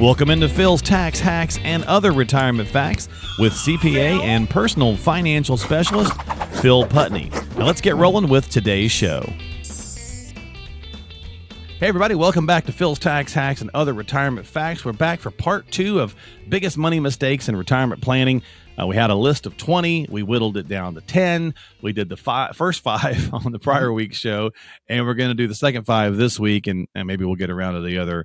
Welcome into Phil's Tax Hacks and Other Retirement Facts with CPA and personal financial specialist Phil Putney. Now let's get rolling with today's show. Hey everybody, welcome back to Phil's Tax Hacks and Other Retirement Facts. We're back for part 2 of biggest money mistakes in retirement planning. We had a list of 20. We whittled it down to 10. We did the first 5 on the prior week's show, and we're going to do the second 5 this week, and maybe we'll get around to the other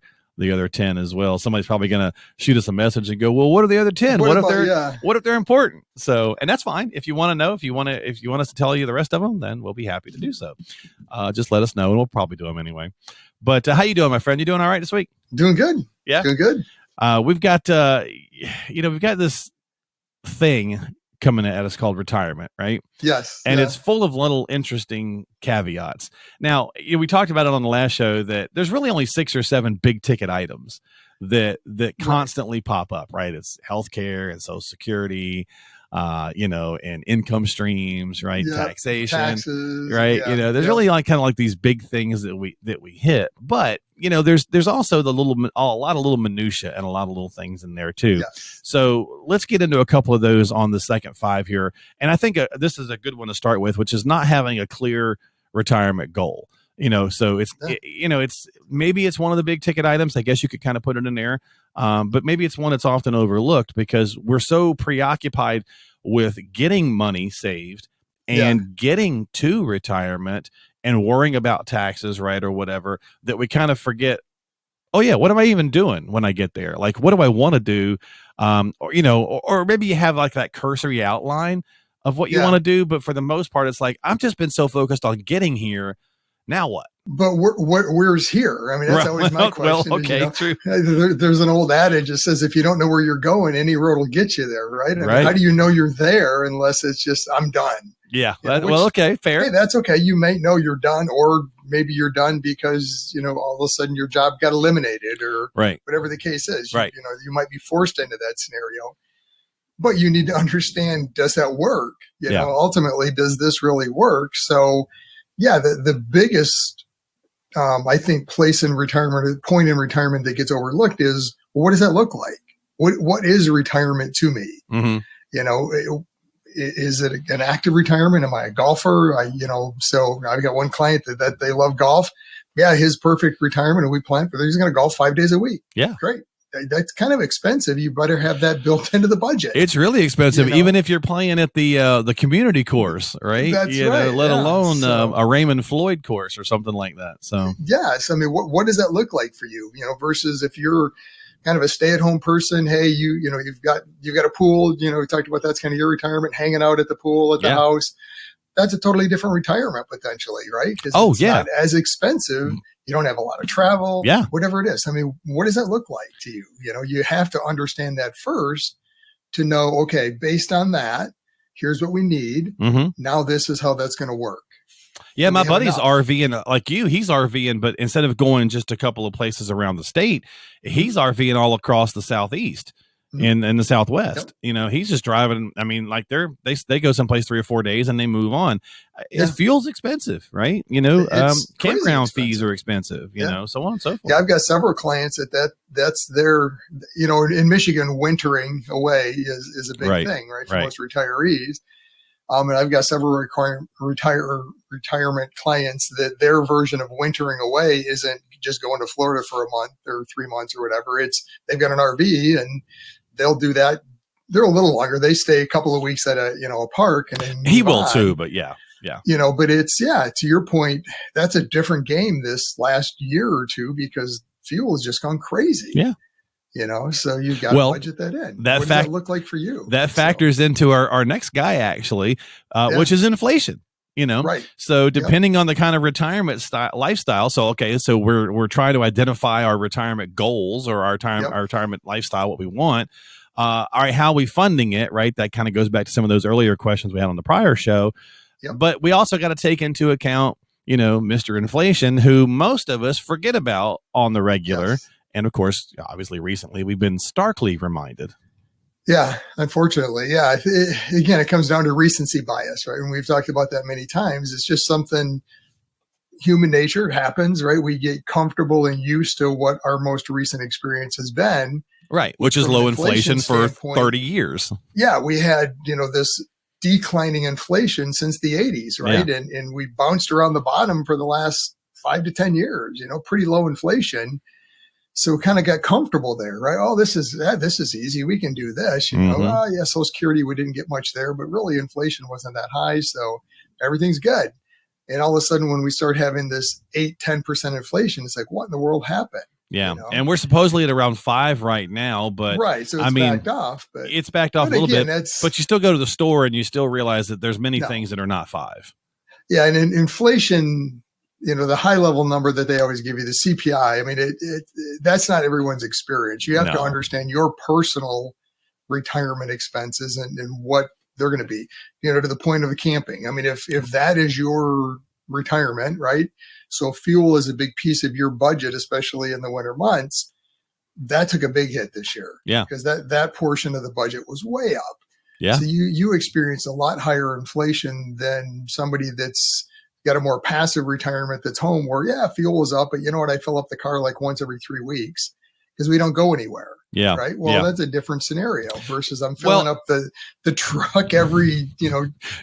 10 as well. Somebody's probably going to shoot us a message and go, well, what are the other 10? What if they're important? So, and that's fine. If you want to know, if you want us to tell you the rest of them, then we'll be happy to do so. Just let us know and we'll probably do them anyway. But how you doing, my friend? You doing all right this week? Doing good. Yeah. Doing good. We've got, we've got this thing coming at us called retirement, right? Yes. And it's full of little interesting caveats. Now, we talked about it on the last show that there's really only 6 or 7 big ticket items that constantly pop up, right? It's healthcare and Social Security, and income streams, right? Yep. Taxation, taxes, right? Yeah. There's really kind of like these big things that we hit, but there's also a lot of little minutia and a lot of little things in there too. Yes. So let's get into a couple of those on the second 5 here. And I think this is a good one to start with, which is not having a clear retirement goal. So it's maybe it's one of the big ticket items. I guess you could kind of put it in there. But maybe it's one that's often overlooked because we're so preoccupied with getting money saved and getting to retirement and worrying about taxes, right, or whatever, that we kind of forget, oh yeah, what am I even doing when I get there? Like, what do I want to do? Or maybe you have like that cursory outline of what you want to do. But for the most part, it's like, I've just been so focused on getting here. Now what? But where's here? I mean, that's always my question. Well, okay, true. There's an old adage that says, if you don't know where you're going, any road will get you there, right? I mean, how do you know you're there unless it's just, I'm done? Yeah. Okay, fair. Hey, that's okay. You may know you're done, or maybe you're done because, all of a sudden your job got eliminated or whatever the case is. Right. You might be forced into that scenario. But you need to understand, does that work? Ultimately, does this really work? So, the biggest, I think, point in retirement that gets overlooked is, well, what does that look like? What is retirement to me? Mm-hmm. Is it an active retirement? Am I a golfer? So I've got one client that they love golf. Yeah, his perfect retirement, and we plan for he's going to golf 5 days a week. Yeah, great. That's kind of expensive. You better have that built into the budget. It's really expensive, even if you're playing at the community course, right? That's right. Let alone a Raymond Floyd course or something like that. So yes, I mean, what does that look like for you? Versus if you're kind of a stay-at-home person, hey, you've got a pool. We talked about that's kind of your retirement, hanging out at the pool at the house. That's a totally different retirement potentially, right? Because it's not as expensive. You don't have a lot of travel, whatever it is. I mean, what does that look like to you? You have to understand that first to know, okay, based on that, here's what we need. Mm-hmm. Now this is how that's going to work. Yeah, my buddy's RVing like you. He's RVing, but instead of going just a couple of places around the state, he's RVing all across the Southeast. In the Southwest, he's just driving. I mean, like they go someplace 3 or 4 days and they move on. His fuel's expensive, right? Campground fees are expensive, so on and so forth. Yeah, I've got several clients that's their, in Michigan, wintering away is a big thing, right? For most retirees. And I've got several retirement clients that their version of wintering away isn't just going to Florida for a month or 3 months or whatever. It's they've got an RV and they'll do that. They're a little longer. They stay a couple of weeks at a park and then he will too, but yeah. But it's, to your point, that's a different game this last year or two because fuel has just gone crazy. Yeah. So you've got to budget that in. What does that look like for you? That factors into our next guy, actually, which is inflation. Right. So depending on the kind of retirement lifestyle. So, so we're trying to identify our retirement goals or our retirement lifestyle, what we want. All right. How are we funding it? Right. That kind of goes back to some of those earlier questions we had on the prior show. Yep. But we also got to take into account, Mr. Inflation, who most of us forget about on the regular. Yes. And of course, obviously recently we've been starkly reminded. Yeah, unfortunately. Yeah. Again, it comes down to recency bias, right? And we've talked about that many times. It's just something human nature happens, right? We get comfortable and used to what our most recent experience has been. Right. Which is low inflation for 30 years. Yeah. We had, this declining inflation since the 80s, right? Yeah. And we bounced around the bottom for the last 5 to 10 years, pretty low inflation. So we kind of got comfortable there, right? Oh, this is easy. We can do this, Oh, yeah, Social Security, we didn't get much there, but really inflation wasn't that high. So everything's good. And all of a sudden, when we start having this 8-10% inflation, it's like, what in the world happened? Yeah. And we're supposedly at around 5 right now, but right. So it's backed off, but it's backed off a little bit, but you still go to the store and you still realize that there's many things that are not 5. Yeah. And in inflation, the high level number that they always give you, the CPI, I mean, that's not everyone's experience. You have to understand your personal retirement expenses and what they're going to be, to the point of the camping. I mean, if that is your retirement, right? So fuel is a big piece of your budget, especially in the winter months. That took a big hit this year. Yeah. Because that portion of the budget was way up. Yeah. So you experienced a lot higher inflation than somebody that's got a more passive retirement that's home where, fuel is up, but you know what? I fill up the car like once every 3 weeks because we don't go anywhere. Yeah. Right. Well, that's a different scenario versus I'm filling up the truck every,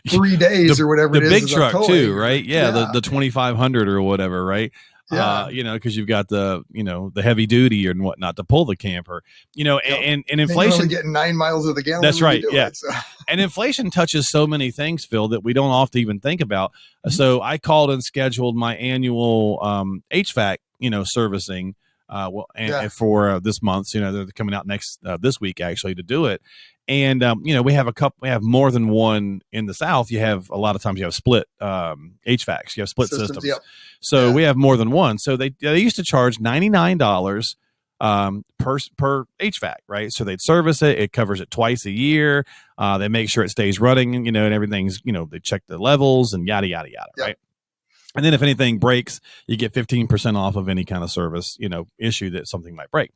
3 days or whatever it is. The big truck too, right? Yeah. The 2,500 or whatever, right? Yeah. Because you've got the heavy duty and whatnot to pull the camper, and inflation. You're getting 9 miles of the gallon. That's right. Yeah. And inflation touches so many things, Phil, that we don't often even think about. Mm-hmm. So I called and scheduled my annual HVAC, servicing. For this month, they're coming out this week actually to do it. And, we have more than one in the South. You have a lot of times you have split HVACs, you have split systems. Yep. So we have more than one. So they used to charge $99 per HVAC, right? So they'd service it. It covers it twice a year. They make sure it stays running, and everything's, they check the levels and yada, yada, yada. Yep. Right. And then if anything breaks, you get 15% off of any kind of service, issue that something might break.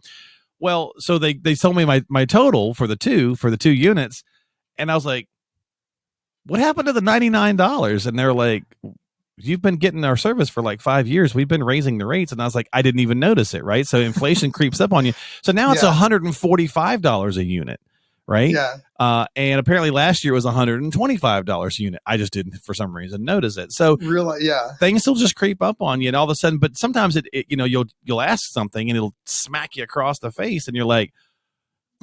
Well, so they told me my total for the two units. And I was like, what happened to the $99? And they're like, you've been getting our service for like 5 years. We've been raising the rates. And I was like, I didn't even notice it. Right. So inflation creeps up on you. So now it's $145 a unit. Right. Yeah. And apparently last year was $125 a unit. I just didn't, for some reason, notice it. So really, things will just creep up on you, and all of a sudden. But sometimes you'll ask something and it'll smack you across the face, and you're like,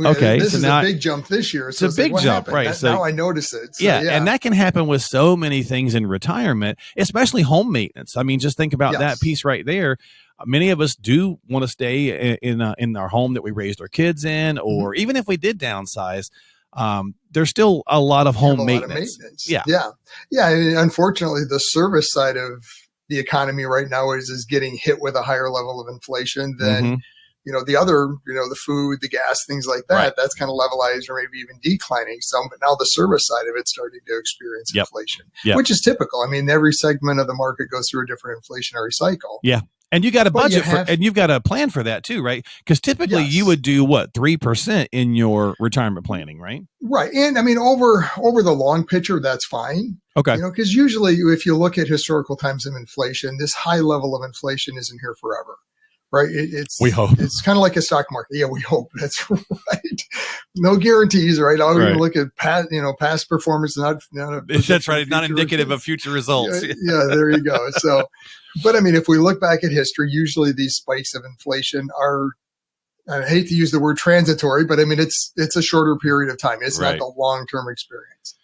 okay, this is a big jump this year. So it's a big jump, right? So now I notice it. So, and that can happen with so many things in retirement, especially home maintenance. I mean, just think about that piece right there. Many of us do want to stay in our home that we raised our kids in, or even if we did downsize, there's still a lot of home maintenance. Yeah. And unfortunately, the service side of the economy right now is getting hit with a higher level of inflation than the other, the food, the gas, things like that. Right. That's kind of levelized or maybe even declining some. But now the service side of it's starting to experience inflation, which is typical. I mean, every segment of the market goes through a different inflationary cycle. Yeah. And you got a budget and you've got a plan for that too, right? Because typically you would do 3% in your retirement planning, right? Right. And I mean, over the long picture, that's fine. Okay. Because usually if you look at historical times of inflation, this high level of inflation isn't here forever. Right. We hope it's kind of like a stock market. Yeah, we hope. That's right. No guarantees, right? All we look at past performance, not that's right. Not indicative of future results. Yeah, there you go. So, but I mean, if we look back at history, usually these spikes of inflation are, I hate to use the word transitory, but I mean, it's a shorter period of time. It's not the long-term experience.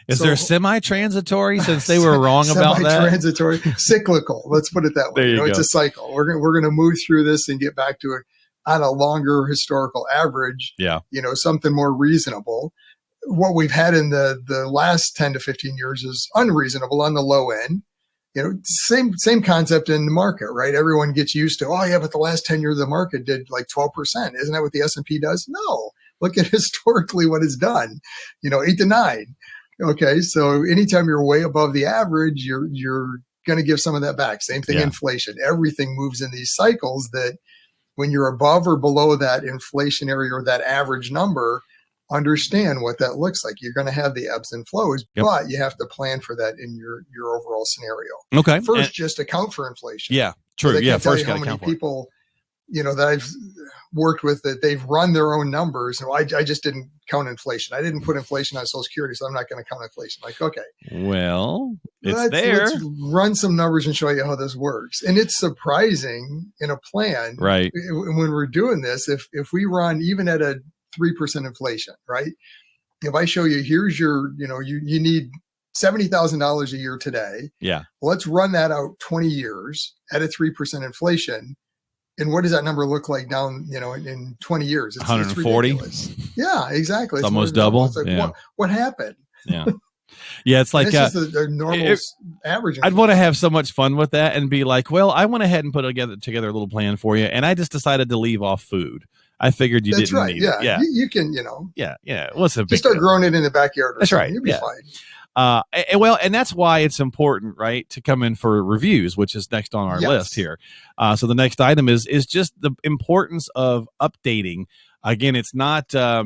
Is there semi-transitory, since they were wrong about that? Semi-transitory, cyclical. Let's put it that way. There you go. It's a cycle. We're going to move through this and get back to it on a longer historical average. Yeah. Something more reasonable. What we've had in the last 10 to 15 years is unreasonable on the low end. Same concept in the market, right? Everyone gets used to, but the last 10 years of the market did like 12%. Isn't that what the S&P does? No. Look at historically what it's done. 8 to 9. Okay, so anytime you're way above the average, you're going to give some of that back. Same thing, inflation. Everything moves in these cycles that when you're above or below that inflationary or that average number, understand what that looks like. You're going to have the ebbs and flows, Yep. but you have to plan for that in your overall scenario. Okay. First, just account for inflation. Yeah, true. So Yeah, first, first how many people, that I've worked with that they've run their own numbers. And I just didn't count inflation. I didn't put inflation on Social Security, so I'm not going to count inflation. Like, okay, well, let's run some numbers and show you how this works. And it's surprising in a plan, right? When we're doing this, if we run even at a 3% inflation, right? If I show you, here's your, you need $70,000 a year today. Yeah. Let's run that out 20 years at a 3% inflation. And what does that number look like down, in 20 years? It's 140. Yeah, exactly. It's almost double. It's like, what happened? Yeah. Yeah, it's like this is the normal average. I'd want to have so much fun with that and be like, well, I went ahead and put together a little plan for you, and I just decided to leave off food. I figured you didn't need it. Yeah. You can, Yeah. What's a big just start growing it in the backyard. That's right. You'll be fine. And that's why it's important, right, to come in for reviews, which is next on our list here. So the next item is just the importance of updating. Again, it's not, a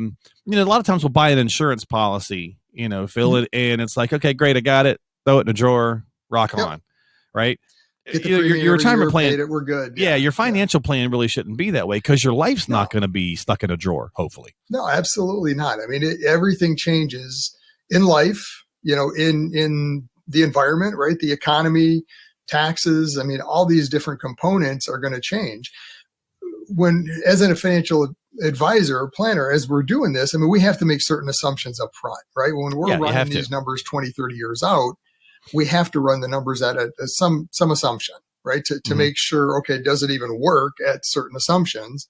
lot of times we'll buy an insurance policy, fill it in. It's like, okay, great. I got it. Throw it in a drawer, rock on. Right. Your retirement plan, we're good. Yeah. Your financial plan really shouldn't be that way because your life's not going to be stuck in a drawer. Hopefully. No, absolutely not. I mean, everything changes in life. In the environment, right? The economy, taxes. I mean, all these different components are going to change. As a financial advisor or planner, as we're doing this, I mean, we have to make certain assumptions up front, right? When we're running these numbers 20, 30 years out, we have to run the numbers at some assumption, right? To make sure, okay, does it even work at certain assumptions?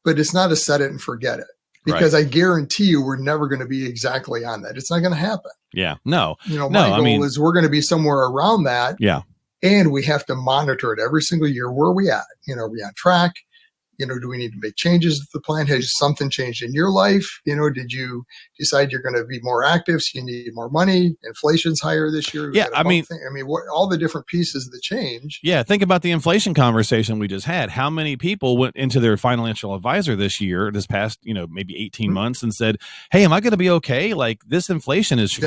But it's not a set it and forget it. Because I guarantee you we're never going to be exactly on that. It's not going to happen. Yeah. No. My goal is we're going to be somewhere around that. Yeah. And we have to monitor it every single year. Where are we at? Are we on track? Do we need to make changes to the plan? Has something changed in your life? Did you decide you're going to be more active? So you need more money. Inflation's higher this year. Yeah. What all the different pieces that change. Yeah. Think about the inflation conversation we just had. How many people went into their financial advisor this past, maybe 18 months and said, hey, am I going to be okay? Like this inflation is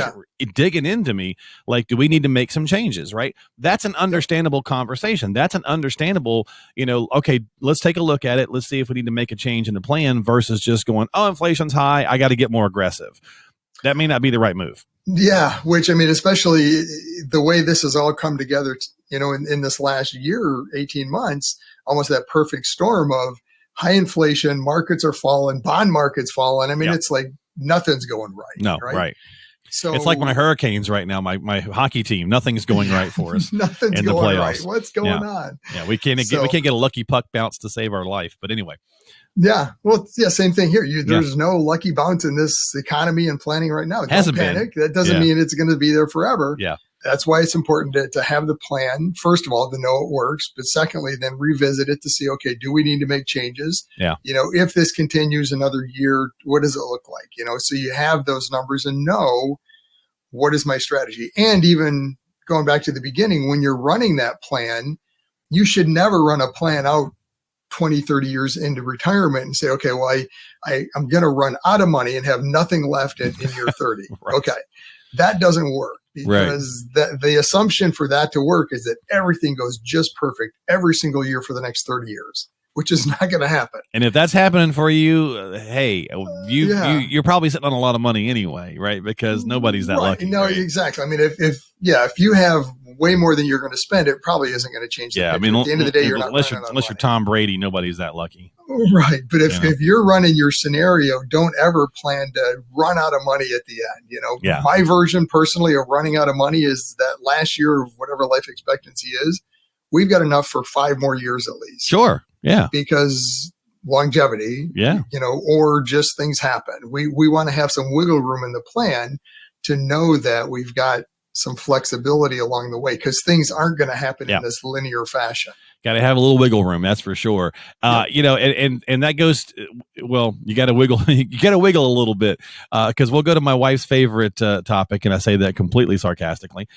digging into me. Like, do we need to make some changes? Right. That's an understandable conversation. That's an understandable, okay, let's take a look at it. Let's see if we need to make a change in the plan versus just going, oh, inflation's high. I got to get more aggressive. That may not be the right move. Yeah. Which, especially the way this has all come together, in this last year, 18 months, almost that perfect storm of high inflation, markets are falling, bond markets falling. It's like nothing's going right. No, right. So it's like my Hurricanes right now, my hockey team. Nothing's going right for us. Nothing's in the going playoffs. Right. What's going on? Yeah, we can't get a lucky puck bounce to save our life. But anyway. Yeah. Well, same thing here. There's no lucky bounce in this economy and planning right now. Don't panic. That doesn't mean it's going to be there forever. Yeah. That's why it's important to have the plan, first of all, to know it works. But secondly, then revisit it to see, okay, do we need to make changes? Yeah. If this continues another year, what does it look like? So you have those numbers and know what is my strategy. And even going back to the beginning, when you're running that plan, you should never run a plan out 20, 30 years into retirement and say, okay, well, I'm going to run out of money and have nothing left in year 30. Right. Okay. That doesn't work because the assumption for that to work is that everything goes just perfect every single year for the next 30 years, which is not going to happen. And if that's happening for you, hey, you're probably sitting on a lot of money anyway, right? Because nobody's that lucky. No, right? Exactly. If you have way more than you're going to spend, it probably isn't going to change. At the end of the day, you're not unless you're Tom Brady, nobody's that lucky. Right. But if you're running your scenario, don't ever plan to run out of money at the end. My version personally of running out of money is that last year of whatever life expectancy is, we've got enough for 5 more years at least. Sure. Yeah. Because longevity, or just things happen. We want to have some wiggle room in the plan to know that we've got some flexibility along the way because things aren't going to happen in this linear fashion. Got to have a little wiggle room. That's for sure. And that goes, you got to wiggle, you got to wiggle a little bit because we'll go to my wife's favorite topic. And I say that completely sarcastically,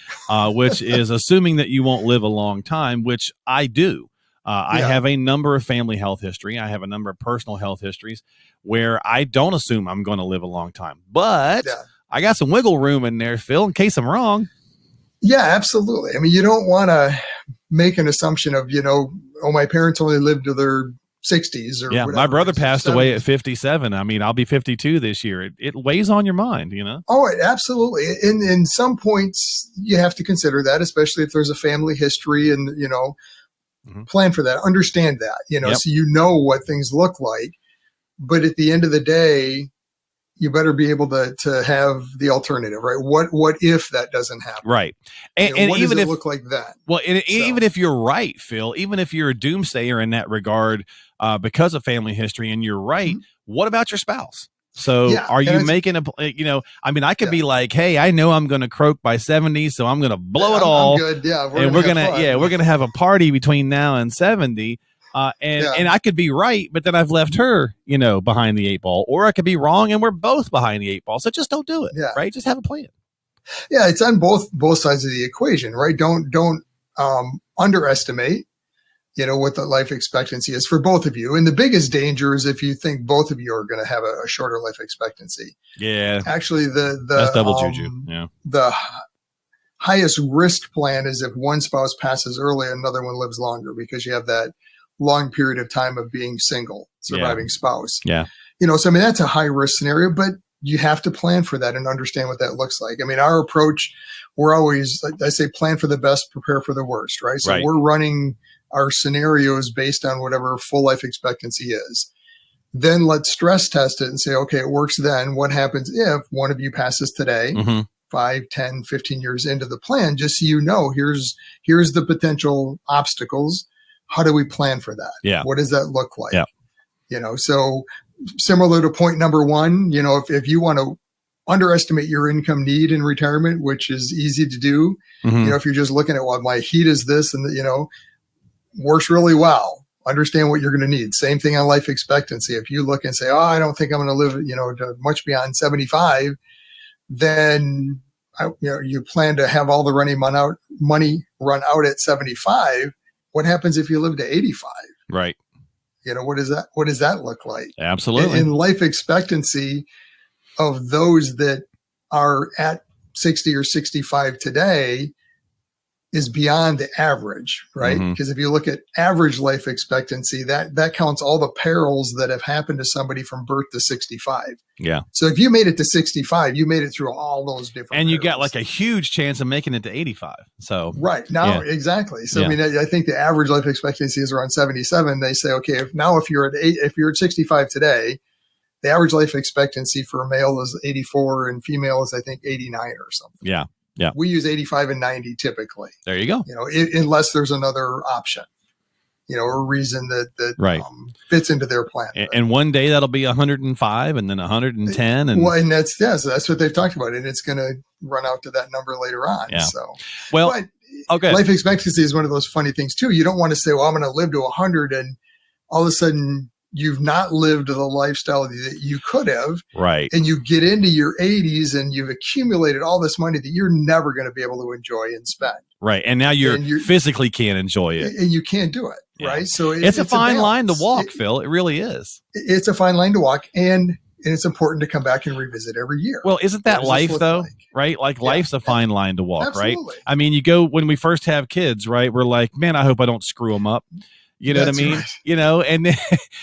which is assuming that you won't live a long time, which I do. I have a number of family health history. I have a number of personal health histories where I don't assume I'm going to live a long time, but I got some wiggle room in there, Phil, in case I'm wrong. Yeah, absolutely. I mean, you don't want to make an assumption of, my parents only lived to their 60s or whatever. My brother passed away at 57. I mean, I'll be 52 this year. It weighs on your mind, Oh, absolutely. In some points, you have to consider that, especially if there's a family history and, plan for that, understand that, so you know what things look like. But at the end of the day, you better be able to have the alternative, right? What if that doesn't happen? Right. And what even does it if look like that? Well, even if you're right, Phil, even if you're a doomsayer in that regard, because of family history and you're right, what about your spouse? So are you making I could be like, hey, I know I'm going to croak by 70, so I'm going to blow it all. I'm good. Yeah. We're going to have a party between now and 70. And I could be right, but then I've left her, behind the 8 ball, or I could be wrong and we're both behind the 8 ball. So just don't do it. Right. Just have a plan. Yeah. It's on both sides of the equation, right? Don't underestimate, what the life expectancy is for both of you. And the biggest danger is if you think both of you are going to have a shorter life expectancy. Yeah. Actually, that's double juju. Yeah. The highest risk plan is if one spouse passes early, another one lives longer, because you have that long period of time of being single, surviving spouse. Yeah. So I mean, that's a high risk scenario, but you have to plan for that and understand what that looks like. I mean, our approach, we're always, like I say, plan for the best, prepare for the worst, right? So we're running our scenarios based on whatever full life expectancy is. Then let's stress test it and say, okay, it works then. What happens if one of you passes today, 5, 10, 15 years into the plan, just so here's the potential obstacles. How do we plan for that? Yeah. What does that look like? Yeah. So similar to point number one, if you want to underestimate your income need in retirement, which is easy to do, if you're just looking at, well, my heat is this and, works really well. Understand what you're going to need. Same thing on life expectancy. If you look and say, oh, I don't think I'm going to live, to much beyond 75, then, you plan to have all the money run out at 75. What happens if you live to 85? Right. What does that look like? Absolutely. In life expectancy of those that are at 60 or 65 today is beyond the average, right? Because if you look at average life expectancy, that counts all the perils that have happened to somebody from birth to 65. Yeah. So if you made it to 65, you made it through all those different and you perils. got like a huge chance of making it to 85. So right now, exactly. So I mean, I think the average life expectancy is around 77. They say, okay, if you're at 65 today, the average life expectancy for a male is 84 and female is, I think, 89 or something. Yeah. Yeah. We use 85 and 90 typically. There you go. Unless there's another option, or reason that fits into their plan. And one day that'll be 105 and then 110. And that's what they've talked about. And it's going to run out to that number later on. Yeah. So, okay. Life expectancy is one of those funny things too. You don't want to say, well, I'm going to live to 100 and all of a sudden you've not lived the lifestyle that you could have. Right. And you get into your 80s and you've accumulated all this money that you're never going to be able to enjoy and spend. Right. And now you physically can't enjoy it. And you can't do it. Yeah. Right. So it's a fine line to walk, Phil. It really is. It's a fine line to walk. And it's important to come back and revisit every year. Well, isn't that life though? Like? Right? Like life's a fine line to walk, absolutely. Right? I mean, you go when we first have kids, right? We're like, man, I hope I don't screw them up. You know That's what I mean? Right. And then,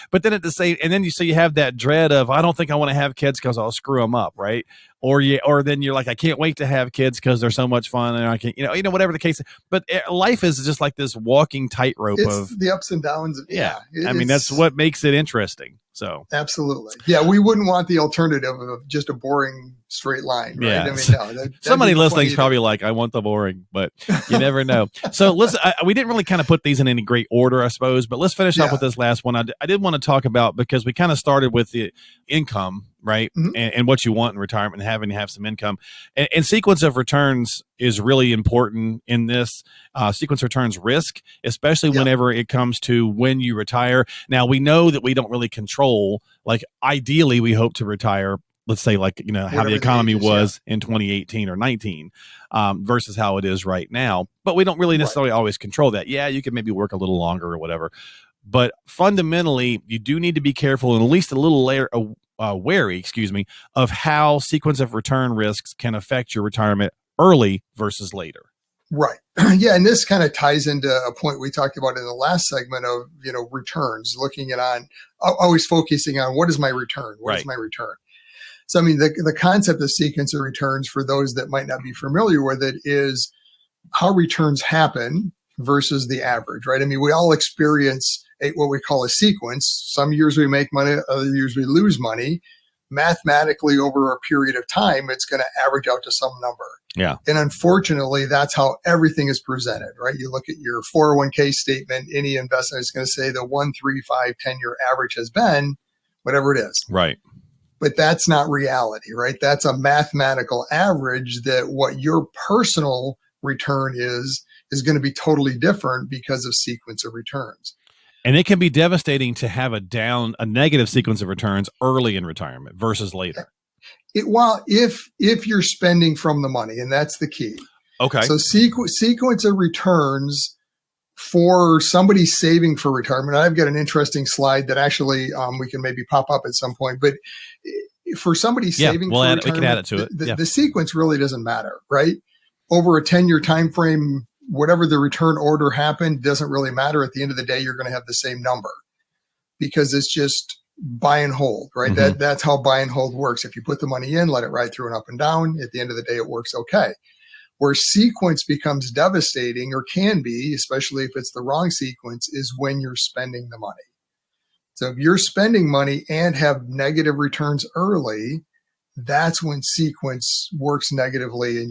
but then at the same, and then you have that dread of, I don't think I want to have kids because I'll screw them up. Right. Or then you're like, I can't wait to have kids because they're so much fun. And I can, whatever the case, but life is just like this walking tightrope of the ups and downs. I mean, that's what makes it interesting. So absolutely. Yeah. We wouldn't want the alternative of just a boring straight line. Right? Yeah. I mean, no, somebody listening's probably like, I want the boring, but you never know. So listen, we didn't really kind of put these in any great order, I suppose, but let's finish up with this last one. I did want to talk about, because we kind of started with the income, right? And what you want in retirement and having to have some income, and sequence of returns is really important in this. Sequence returns risk, especially whenever it comes to when you retire. Now we know that we don't really control, like ideally we hope to retire let's say like, how the economy was in 2018 or 19 versus how it is right now. But we don't really necessarily always control that. Yeah, you can maybe work a little longer or whatever. But fundamentally, you do need to be careful and at least a little wary, of how sequence of return risks can affect your retirement early versus later. Right. Yeah. And this kind of ties into a point we talked about in the last segment of, returns, looking at always focusing on what is my return? What is my return? So, I mean, the concept of sequence of returns for those that might not be familiar with it is how returns happen versus the average, right? I mean, we all experience what we call a sequence. Some years we make money, other years we lose money. Mathematically, over a period of time, it's going to average out to some number. Yeah. And unfortunately, that's how everything is presented, right? You look at your 401k statement, any investment is going to say the 1, 3, 5, 10-year average has been whatever it is. Right. But that's not reality, right? That's a mathematical average that what your personal return is going to be totally different because of sequence of returns. And it can be devastating to have a negative sequence of returns early in retirement versus later. If you're spending from the money, and that's the key. Okay. So sequence of returns for somebody saving for retirement. I've got an interesting slide that actually we can maybe pop up at some point. But for somebody saving for retirement, we can add it to it. The sequence really doesn't matter, right? Over a 10-year time frame, whatever the return order happened doesn't really matter. At the end of the day, you're going to have the same number because it's just buy and hold, right? Mm-hmm. That's how buy and hold works. If you put the money in, let it ride through and up and down. At the end of the day, it works okay. Where sequence becomes devastating, or can be, especially if it's the wrong sequence, is when you're spending the money. So if you're spending money and have negative returns early, that's when sequence works negatively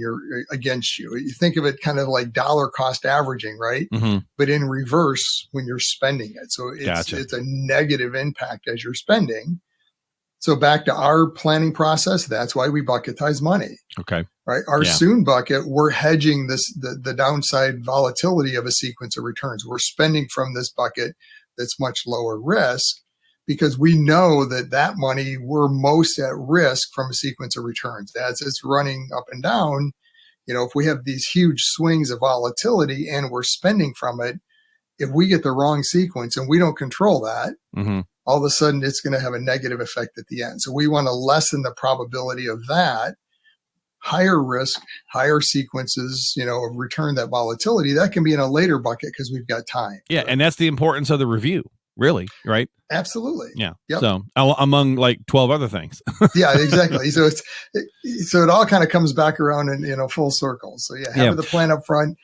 against you. You think of it kind of like dollar cost averaging, right? Mm-hmm. But in reverse when you're spending it. So it's a negative impact as you're spending. So back to our planning process, that's why we bucketize money. Okay. Right. Our soon bucket, we're hedging the downside volatility of a sequence of returns. We're spending from this bucket that's much lower risk, because we know that money, we're most at risk from a sequence of returns. As it's running up and down, if we have these huge swings of volatility and we're spending from it, if we get the wrong sequence and we don't control that, mm-hmm. all of a sudden it's going to have a negative effect at the end. So we want to lessen the probability of that. Higher risk, higher sequences, of return, that volatility, that can be in a later bucket because we've got time. Yeah. And that's the importance of the review. Really, right? Absolutely. Yeah. Yep. So among like 12 other things. Yeah, exactly. So it all kind of comes back around in full circle. So have the plan up front.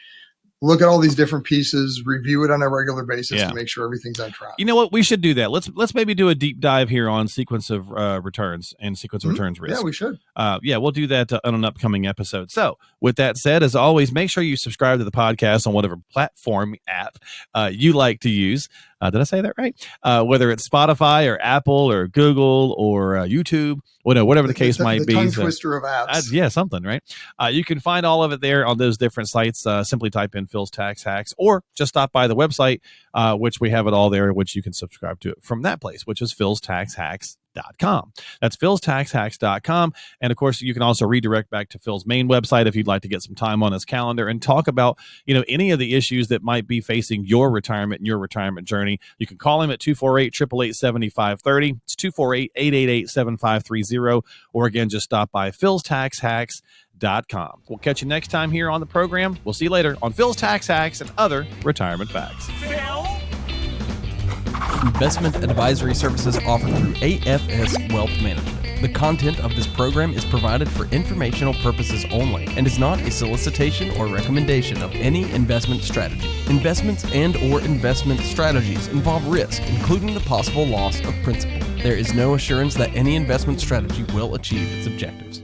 Look at all these different pieces, review it on a regular basis to make sure everything's on track. You know what? We should do that. Let's maybe do a deep dive here on sequence of returns and sequence of returns risk. Yeah, we should. We'll do that on an upcoming episode. So with that said, as always, make sure you subscribe to the podcast on whatever platform app you like to use. Did I say that right? Whether it's Spotify or Apple or Google or YouTube, whatever the case might be. Tongue twister of apps. Something, right? You can find all of it there on those different sites. Simply type in Phil's Tax Hacks, or just stop by the website, which we have it all there, which you can subscribe to it from that place, which is philstaxhacks.com. That's philstaxhacks.com. And of course, you can also redirect back to Phil's main website if you'd like to get some time on his calendar and talk about, any of the issues that might be facing your retirement and your retirement journey. You can call him at 248-888-7530. It's 248-888-7530. Or again, just stop by philstaxhacks.com. We'll catch you next time here on the program. We'll see you later on Phil's Tax Hacks and other retirement facts. Investment advisory services offered through AFS Wealth Management. The content of this program is provided for informational purposes only and is not a solicitation or recommendation of any investment strategy. Investments and/or investment strategies involve risk, including the possible loss of principal. There is no assurance that any investment strategy will achieve its objectives.